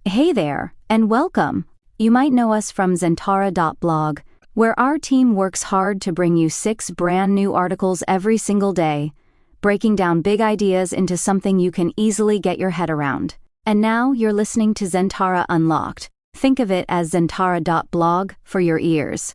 Hey there, and welcome. You might know us from Zentara.blog, where our team works hard to bring you 6 brand new articles every single day, breaking down big ideas into something you can easily get your head around. And now you're listening to Zentara Unlocked. Think of it as Zentara.blog for your ears.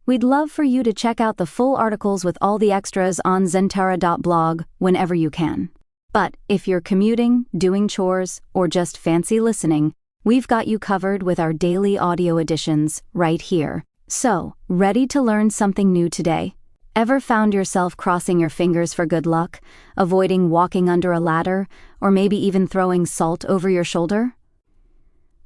We'd love for you to check out the full articles with all the extras on Zentara.blog whenever you can. But if you're commuting, doing chores, or just fancy listening, we've got you covered with our daily audio editions right here. So, ready to learn something new today? Ever found yourself crossing your fingers for good luck, avoiding walking under a ladder, or maybe even throwing salt over your shoulder?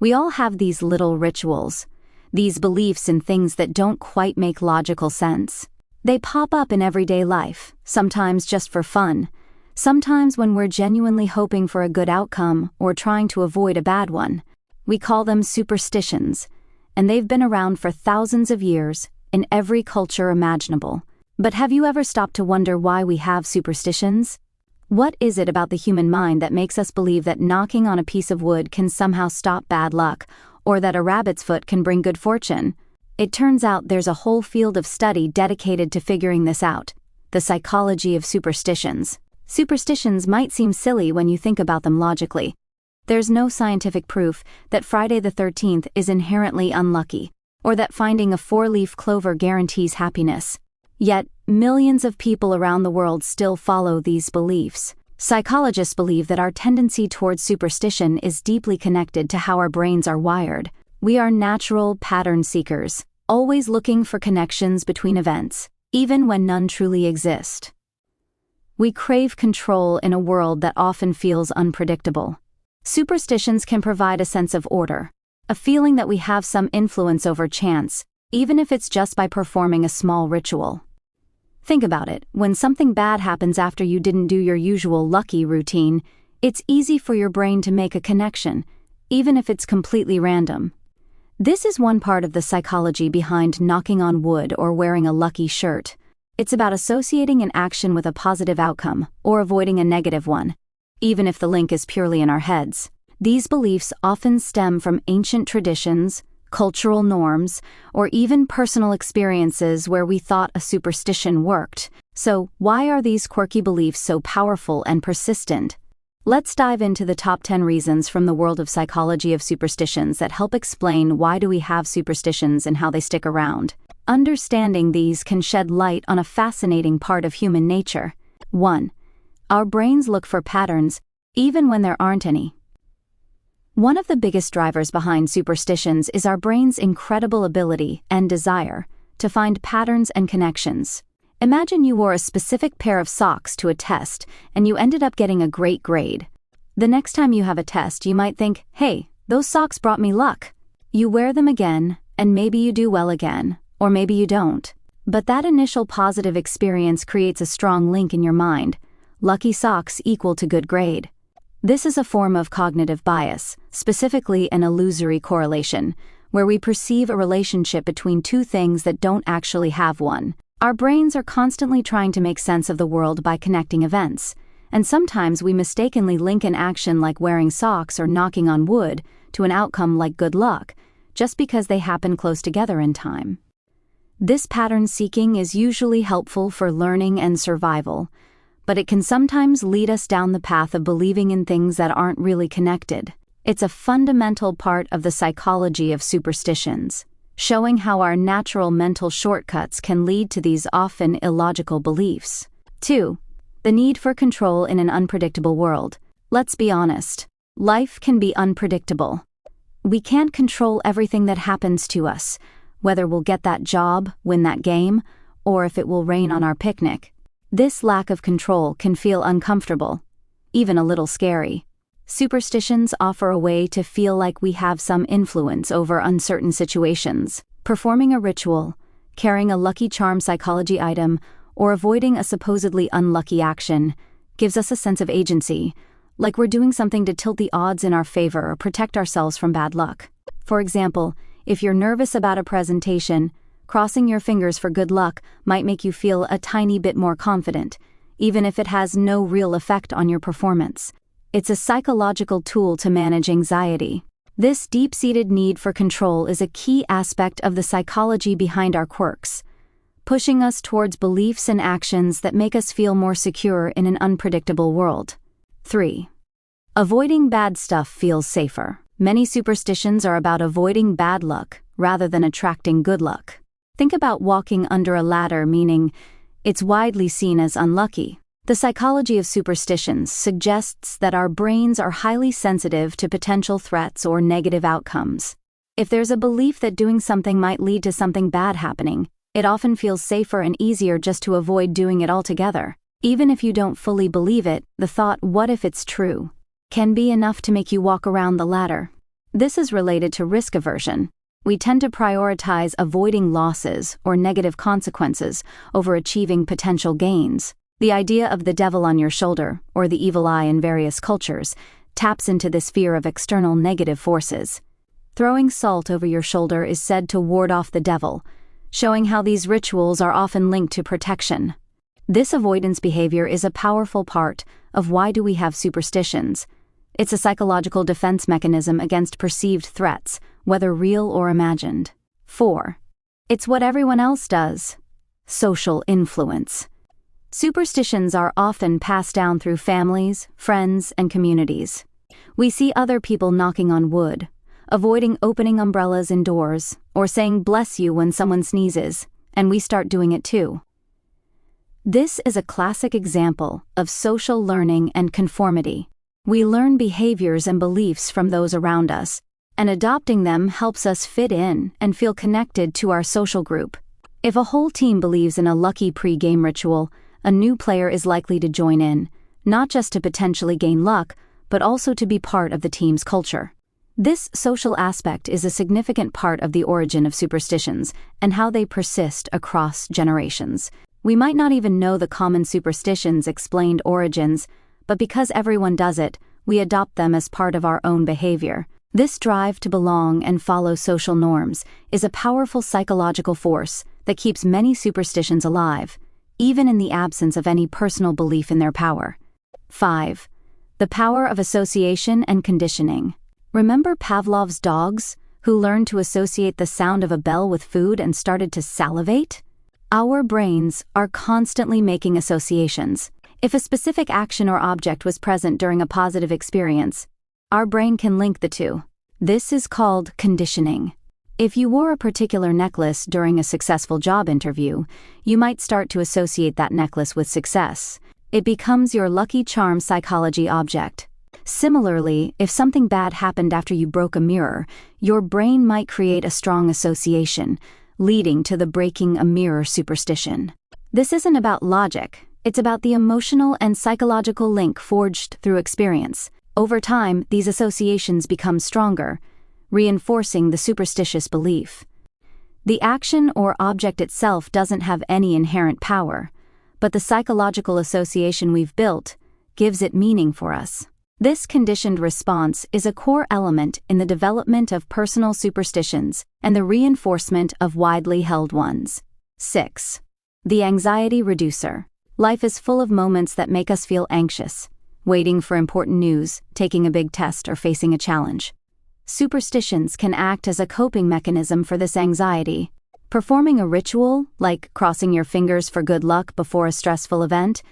We all have these little rituals, these beliefs in things that don't quite make logical sense. They pop up in everyday life, sometimes just for fun, sometimes when we're genuinely hoping for a good outcome or trying to avoid a bad one. We call them superstitions, and they've been around for thousands of years in every culture imaginable. But have you ever stopped to wonder why we have superstitions? What is it about the human mind that makes us believe that knocking on a piece of wood can somehow stop bad luck, or that a rabbit's foot can bring good fortune? It turns out there's a whole field of study dedicated to figuring this out: the psychology of superstitions. Superstitions might seem silly when you think about them logically. There's no scientific proof that Friday the 13th is inherently unlucky, or that finding a 4-leaf clover guarantees happiness. Yet, millions of people around the world still follow these beliefs. Psychologists believe that our tendency towards superstition is deeply connected to how our brains are wired. We are natural pattern seekers, always looking for connections between events, even when none truly exist. We crave control in a world that often feels unpredictable. Superstitions can provide a sense of order, a feeling that we have some influence over chance, even if it's just by performing a small ritual. Think about it: when something bad happens after you didn't do your usual lucky routine, it's easy for your brain to make a connection, even if it's completely random. This is one part of the psychology behind knocking on wood or wearing a lucky shirt. It's about associating an action with a positive outcome, or avoiding a negative one, even if the link is purely in our heads. These beliefs often stem from ancient traditions, cultural norms, or even personal experiences where we thought a superstition worked. So, why are these quirky beliefs so powerful and persistent? Let's dive into the top 10 reasons from the world of psychology of superstitions that help explain why do we have superstitions and how they stick around. Understanding these can shed light on a fascinating part of human nature. 1. Our brains look for patterns, even when there aren't any. One of the biggest drivers behind superstitions is our brain's incredible ability and desire to find patterns and connections. Imagine you wore a specific pair of socks to a test and you ended up getting a great grade. The next time you have a test, you might think, hey, those socks brought me luck. You wear them again, and maybe you do well again, or maybe you don't. But that initial positive experience creates a strong link in your mind. Lucky socks equal to good grade. This is a form of cognitive bias, specifically an illusory correlation, where we perceive a relationship between two things that don't actually have one. Our brains are constantly trying to make sense of the world by connecting events, and sometimes we mistakenly link an action like wearing socks or knocking on wood to an outcome like good luck, just because they happen close together in time. This pattern seeking is usually helpful for learning and survival, but it can sometimes lead us down the path of believing in things that aren't really connected. It's a fundamental part of the psychology of superstitions, showing how our natural mental shortcuts can lead to these often illogical beliefs. 2. The need for control in an unpredictable world. Let's be honest, life can be unpredictable. We can't control everything that happens to us, whether we'll get that job, win that game, or if it will rain on our picnic. This lack of control can feel uncomfortable, even a little scary. Superstitions offer a way to feel like we have some influence over uncertain situations. Performing a ritual, carrying a lucky charm psychology item, or avoiding a supposedly unlucky action gives us a sense of agency, like we're doing something to tilt the odds in our favor or protect ourselves from bad luck. For example, if you're nervous about a presentation, crossing your fingers for good luck might make you feel a tiny bit more confident, even if it has no real effect on your performance. It's a psychological tool to manage anxiety. This deep-seated need for control is a key aspect of the psychology behind our quirks, pushing us towards beliefs and actions that make us feel more secure in an unpredictable world. 3. Avoiding bad stuff feels safer. Many superstitions are about avoiding bad luck rather than attracting good luck. Think about walking under a ladder, meaning it's widely seen as unlucky. The psychology of superstitions suggests that our brains are highly sensitive to potential threats or negative outcomes. If there's a belief that doing something might lead to something bad happening, it often feels safer and easier just to avoid doing it altogether. Even if you don't fully believe it, the thought, "what if it's true?" can be enough to make you walk around the ladder. This is related to risk aversion. We tend to prioritize avoiding losses or negative consequences over achieving potential gains. The idea of the devil on your shoulder, or the evil eye in various cultures, taps into this fear of external negative forces. Throwing salt over your shoulder is said to ward off the devil, showing how these rituals are often linked to protection. This avoidance behavior is a powerful part of why do we have superstitions. It's a psychological defense mechanism against perceived threats, whether real or imagined. 4. It's what everyone else does. Social influence. Superstitions are often passed down through families, friends, and communities. We see other people knocking on wood, avoiding opening umbrellas indoors, or saying "bless you" when someone sneezes, and we start doing it too. This is a classic example of social learning and conformity. We learn behaviors and beliefs from those around us, and adopting them helps us fit in and feel connected to our social group. If a whole team believes in a lucky pre-game ritual, a new player is likely to join in, not just to potentially gain luck, but also to be part of the team's culture. This social aspect is a significant part of the origin of superstitions and how they persist across generations. We might not even know the common superstitions' explained origins, but because everyone does it, we adopt them as part of our own behavior. This drive to belong and follow social norms is a powerful psychological force that keeps many superstitions alive, even in the absence of any personal belief in their power. 5. The power of association and conditioning. Remember Pavlov's dogs, who learned to associate the sound of a bell with food and started to salivate? Our brains are constantly making associations. If a specific action or object was present during a positive experience, our brain can link the two. This is called conditioning. If you wore a particular necklace during a successful job interview, you might start to associate that necklace with success. It becomes your lucky charm psychology object. Similarly, if something bad happened after you broke a mirror, your brain might create a strong association, leading to the breaking a mirror superstition. This isn't about logic, it's about the emotional and psychological link forged through experience. Over time, these associations become stronger, reinforcing the superstitious belief. The action or object itself doesn't have any inherent power, but the psychological association we've built gives it meaning for us. This conditioned response is a core element in the development of personal superstitions and the reinforcement of widely held ones. 6. The anxiety reducer. Life is full of moments that make us feel anxious, waiting for important news, taking a big test, or facing a challenge. Superstitions can act as a coping mechanism for this anxiety. Performing a ritual, like crossing your fingers for good luck before a stressful event,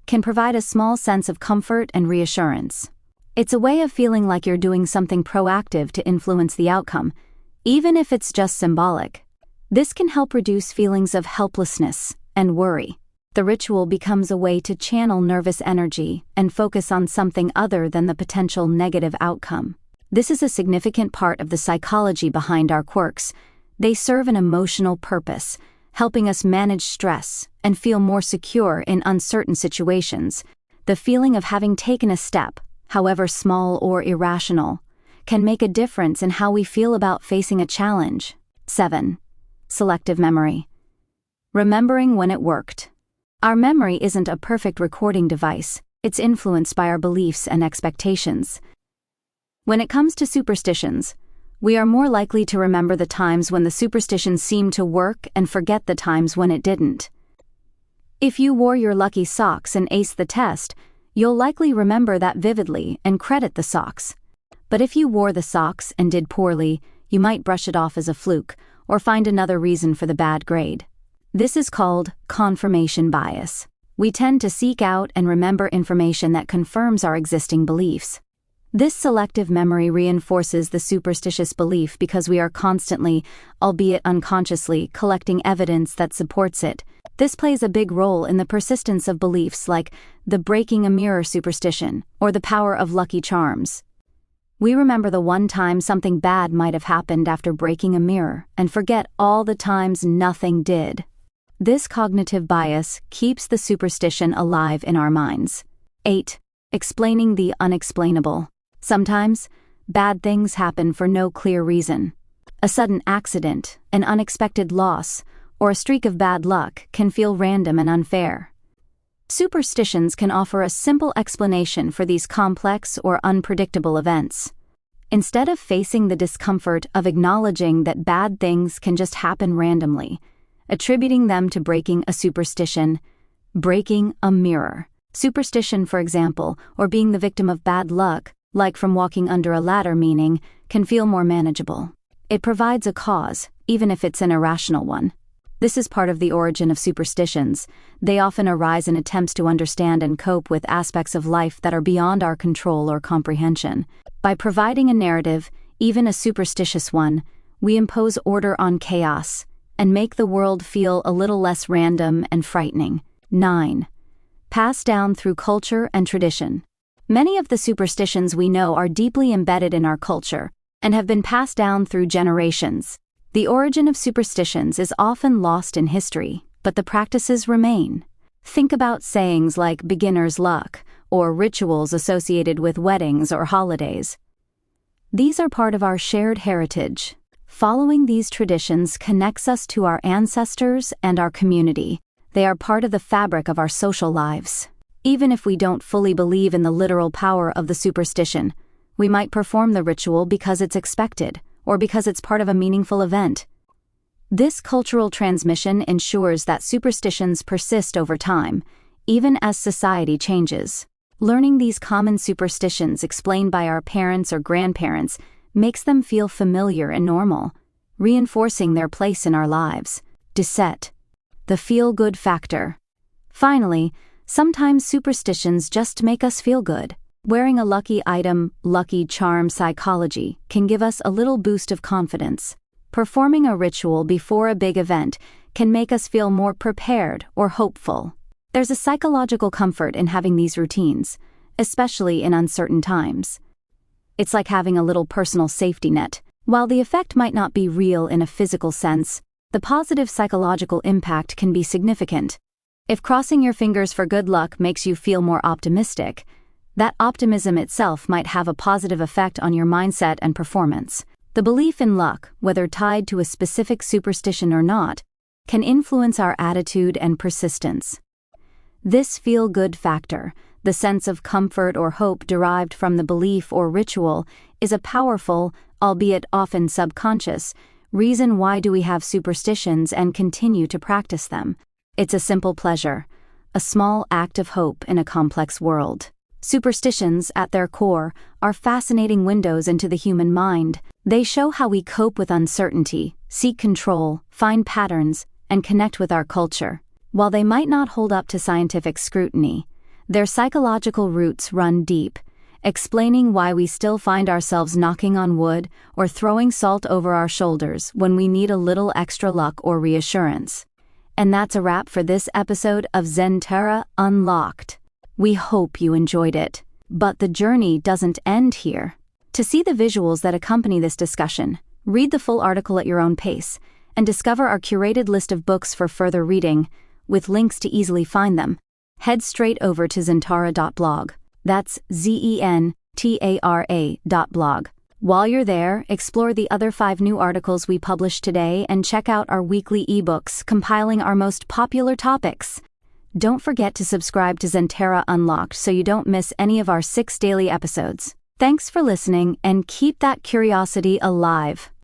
can provide a small sense of comfort and reassurance. It's a way of feeling like you're doing something proactive to influence the outcome, even if it's just symbolic. This can help reduce feelings of helplessness and worry. The ritual becomes a way to channel nervous energy and focus on something other than the potential negative outcome. This is a significant part of the psychology behind our quirks. They serve an emotional purpose, helping us manage stress and feel more secure in uncertain situations. The feeling of having taken a step, however small or irrational, can make a difference in how we feel about facing a challenge. 7. Selective memory. Remembering when it worked. Our memory isn't a perfect recording device, it's influenced by our beliefs and expectations. When it comes to superstitions, we are more likely to remember the times when the superstition seemed to work and forget the times when it didn't. If you wore your lucky socks and aced the test, you'll likely remember that vividly and credit the socks. But if you wore the socks and did poorly, you might brush it off as a fluke or find another reason for the bad grade. This is called confirmation bias. We tend to seek out and remember information that confirms our existing beliefs. This selective memory reinforces the superstitious belief because we are constantly, albeit unconsciously, collecting evidence that supports it. This plays a big role in the persistence of beliefs like the breaking a mirror superstition or the power of lucky charms. We remember the one time something bad might have happened after breaking a mirror and forget all the times nothing did. This cognitive bias keeps the superstition alive in our minds. 8. Explaining the unexplainable. Sometimes, bad things happen for no clear reason. A sudden accident, an unexpected loss, or a streak of bad luck can feel random and unfair. Superstitions can offer a simple explanation for these complex or unpredictable events. Instead of facing the discomfort of acknowledging that bad things can just happen randomly, attributing them to breaking a superstition, breaking a mirror, superstition for example, or being the victim of bad luck, like from walking under a ladder meaning, can feel more manageable. It provides a cause, even if it's an irrational one. This is part of the origin of superstitions. They often arise in attempts to understand and cope with aspects of life that are beyond our control or comprehension. By providing a narrative, even a superstitious one, we impose order on chaos and make the world feel a little less random and frightening. 9. Passed down through culture and tradition. Many of the superstitions we know are deeply embedded in our culture and have been passed down through generations. The origin of superstitions is often lost in history, but the practices remain. Think about sayings like beginner's luck or rituals associated with weddings or holidays. These are part of our shared heritage. Following these traditions connects us to our ancestors and our community. They are part of the fabric of our social lives. Even if we don't fully believe in the literal power of the superstition, we might perform the ritual because it's expected, or because it's part of a meaningful event. This cultural transmission ensures that superstitions persist over time, even as society changes. Learning these common superstitions explained by our parents or grandparents makes them feel familiar and normal, reinforcing their place in our lives. Set. The feel-good factor. Finally, sometimes superstitions just make us feel good. Wearing a lucky item, lucky charm psychology, can give us a little boost of confidence. Performing a ritual before a big event can make us feel more prepared or hopeful. There's a psychological comfort in having these routines, especially in uncertain times. It's like having a little personal safety net. While the effect might not be real in a physical sense, the positive psychological impact can be significant. If crossing your fingers for good luck makes you feel more optimistic, that optimism itself might have a positive effect on your mindset and performance. The belief in luck, whether tied to a specific superstition or not, can influence our attitude and persistence. This feel-good factor, the sense of comfort or hope derived from the belief or ritual, is a powerful, albeit often subconscious, reason why do we have superstitions and continue to practice them. It's a simple pleasure, a small act of hope in a complex world. Superstitions, at their core, are fascinating windows into the human mind. They show how we cope with uncertainty, seek control, find patterns, and connect with our culture. While they might not hold up to scientific scrutiny, their psychological roots run deep, explaining why we still find ourselves knocking on wood or throwing salt over our shoulders when we need a little extra luck or reassurance. And that's a wrap for this episode of Zentara Unlocked. We hope you enjoyed it. But the journey doesn't end here. To see the visuals that accompany this discussion, read the full article at your own pace, and discover our curated list of books for further reading, with links to easily find them, head straight over to zentara.blog. That's Zentara.blog. While you're there, explore the other 5 new articles we published today and check out our weekly ebooks compiling our most popular topics. Don't forget to subscribe to Zentara Unlocked so you don't miss any of our 6 daily episodes. Thanks for listening and keep that curiosity alive.